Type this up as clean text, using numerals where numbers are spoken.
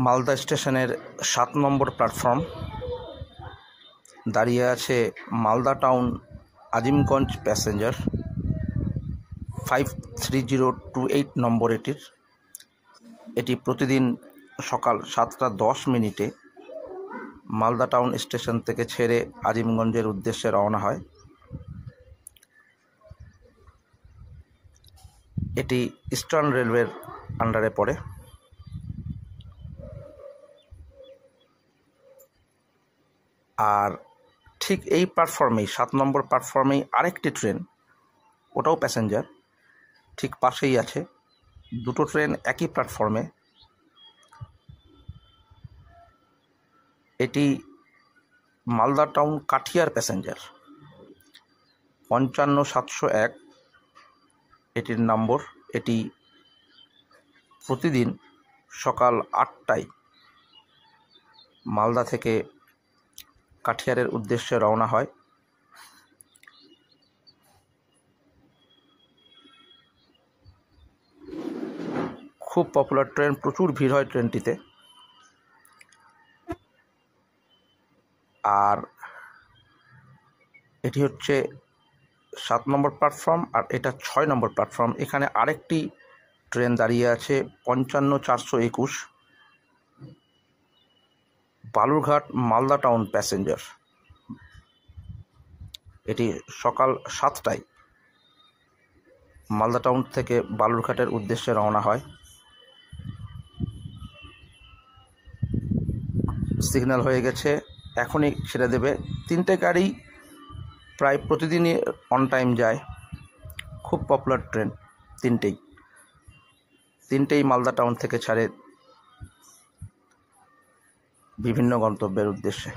মালদা স্টেশনের 7 নম্বর প্ল্যাটফর্ম দাঁড়িয়ে আছে মালদা টাউন আজিমগঞ্জ প্যাসেঞ্জার 53028 নম্বর এটি প্রতিদিন সকাল 7:10 মালদা টাউন স্টেশন থেকে ছেড়ে আজিমগঞ্জের উদ্দেশ্যে রওনা হয়। এটি ইস্টার্ন রেলওয়ের আন্ডারে পড়ে। আর ঠিক এই প্ল্যাটফর্মেই 7 নম্বর প্ল্যাটফর্মেই আরেকটি ট্রেন, ওটাও প্যাসেঞ্জার, ঠিক পাশেই আছে। দুটো ট্রেন একই প্ল্যাটফর্মে। এটি মালদা টাউন কাঠিয়ার প্যাসেঞ্জার 55701 এটির নম্বর। এটি প্রতিদিন সকাল 8টায় মালদা থেকে কাঠিয়ারের উদ্দেশ্যে রওনা হয়। খুব পপুলার ট্রেন, প্রচুর ভিড় হয় ট্রেনটিতে। আর এটি হচ্ছে 7 নম্বর প্ল্যাটফর্ম, আর এটা 6 নম্বর প্ল্যাটফর্ম। এখানে আরেকটি ট্রেন দাঁড়িয়ে আছে 55421 বালুরঘাট মালদা টাউন প্যাসেঞ্জার। এটি সকাল 7টায় মালদা টাউন থেকে বালুরঘাটের উদ্দেশ্যে রওনা হয়। সিগন্যাল হয়ে গেছে, এখনই ছেড়ে দেবে। 3টে গাড়ি প্রায় প্রতিদিনই অন টাইম যায়। খুব পপুলার ট্রেন, তিনটেই মালদা টাউন থেকে ছাড়ে বিভিন্ন গন্তব্যের উদ্দেশ্যে।